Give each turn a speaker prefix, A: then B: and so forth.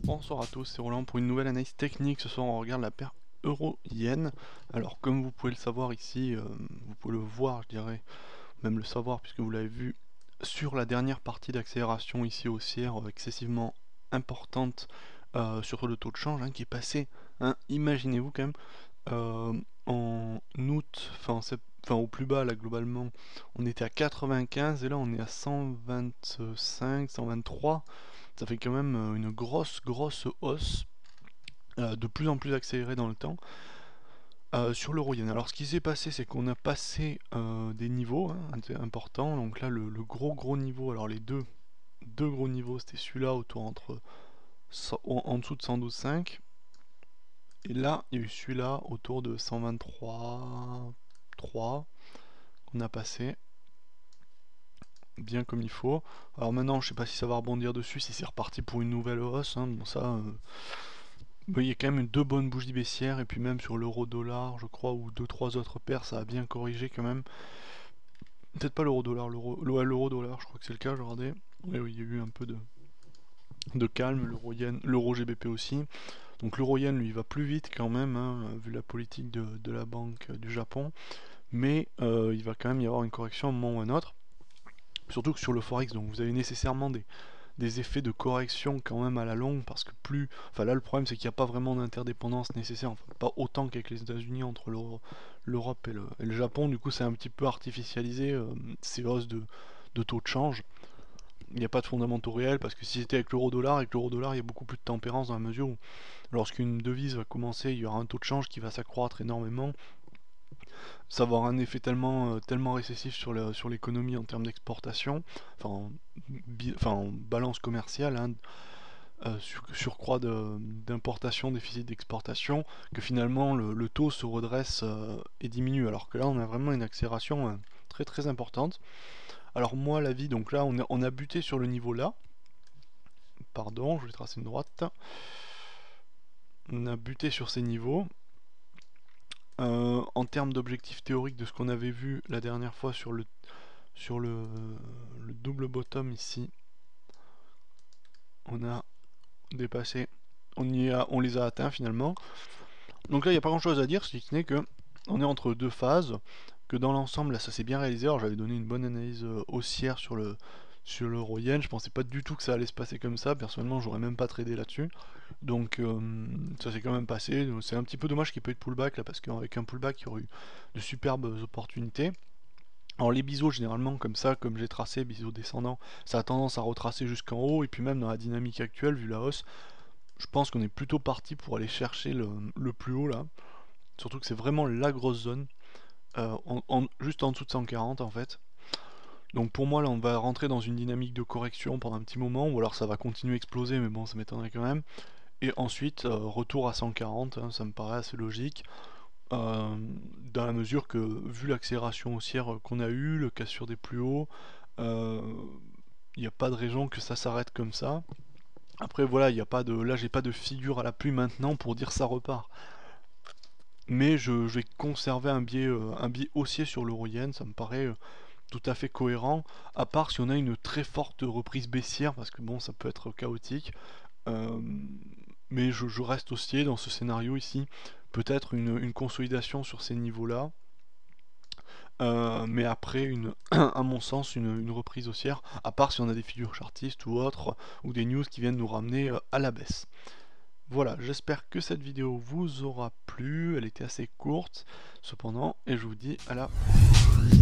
A: Bonsoir à tous, c'est Roland pour une nouvelle analyse technique. Ce soir on regarde la paire euro-yen. Alors comme vous pouvez le savoir ici, vous pouvez le voir je dirais, même le savoir puisque vous l'avez vu sur la dernière partie d'accélération ici haussière excessivement importante sur le taux de change qui est passé, imaginez-vous quand même, en août, enfin au plus bas là globalement, on était à 95 et là on est à 125, 123. Ça fait quand même une grosse hausse, de plus en plus accélérée dans le temps, sur l'euro yen. Alors ce qui s'est passé, c'est qu'on a passé des niveaux importants. Donc là, le gros niveau, alors les deux gros niveaux, c'était celui-là autour en dessous de 112,5. Et là, il y a eu celui-là autour de 123,3 qu'on a passé bien comme il faut. Alors maintenant, je sais pas si ça va rebondir dessus, si c'est reparti pour une nouvelle hausse. Bon ça, il y a quand même deux bonnes bougies baissières, et puis même sur l'euro-dollar, je crois, ou deux trois autres paires, ça a bien corrigé quand même. Peut-être pas l'euro-dollar, l'euro-dollar, je crois que c'est le cas, je regardais. Oui, il y a eu un peu de calme, l'euro-yen, l'euro-GBP aussi. Donc l'euro-yen, lui, il va plus vite quand même, vu la politique de la Banque du Japon. Mais il va quand même y avoir une correction à un moment ou à un autre. Surtout que sur le Forex, donc vous avez nécessairement des effets de correction quand même à la longue, parce que plus... Enfin là le problème c'est qu'il n'y a pas vraiment d'interdépendance nécessaire, enfin pas autant qu'avec les États-Unis entre l'Europe et le Japon. Du coup c'est un petit peu artificialisé, ces hausses de taux de change. Il n'y a pas de fondamentaux réels, parce que si c'était avec l'euro-dollar il y a beaucoup plus de tempérance, dans la mesure où lorsqu'une devise va commencer, il y aura un taux de change qui va s'accroître énormément. Ça va avoir un effet tellement récessif sur l'économie en termes d'exportation, en balance commerciale, surcroît d'importation, déficit d'exportation, que finalement le taux se redresse et diminue. Alors que là, on a vraiment une accélération très importante. Alors moi, l'avis, donc là, on a buté sur le niveau là. Pardon, je vais tracer une droite. On a buté sur ces niveaux. En termes d'objectifs théoriques de ce qu'on avait vu la dernière fois sur le double bottom ici, on a dépassé, on les a atteints finalement. Donc là il n'y a pas grand chose à dire, si ce n'est que on est entre deux phases, que dans l'ensemble là ça s'est bien réalisé. Alors j'avais donné une bonne analyse haussière sur l'euro yen, je pensais pas du tout que ça allait se passer comme ça, personnellement j'aurais même pas tradé là-dessus. Donc ça s'est quand même passé, c'est un petit peu dommage qu'il n'y ait pas eu de pullback là, parce qu'avec un pullback il y aurait eu de superbes opportunités. Alors les biseaux généralement comme ça, comme j'ai tracé, biseaux descendants, ça a tendance à retracer jusqu'en haut, et puis même dans la dynamique actuelle, vu la hausse, je pense qu'on est plutôt parti pour aller chercher le plus haut là. Surtout que c'est vraiment la grosse zone, juste en dessous de 140 en fait. Donc pour moi là on va rentrer dans une dynamique de correction pendant un petit moment, ou alors ça va continuer à exploser, mais bon ça m'étonnerait quand même. Et ensuite retour à 140, ça me paraît assez logique. Dans la mesure que, vu l'accélération haussière qu'on a eue, le cassure des plus hauts, il n'y a pas de raison que ça s'arrête comme ça. Après voilà, il y a pas de, là j'ai pas de figure à la pluie maintenant pour dire ça repart. Mais je vais conserver un biais haussier sur l'euro yen, ça me paraît tout à fait cohérent, à part si on a une très forte reprise baissière, parce que bon ça peut être chaotique. Euh, mais je reste haussier dans ce scénario ici. Peut-être une consolidation sur ces niveaux-là. Mais après, à mon sens, une reprise haussière, à part si on a des figures chartistes ou autres, ou des news qui viennent nous ramener à la baisse. Voilà, j'espère que cette vidéo vous aura plu, elle était assez courte cependant, et je vous dis à la prochaine.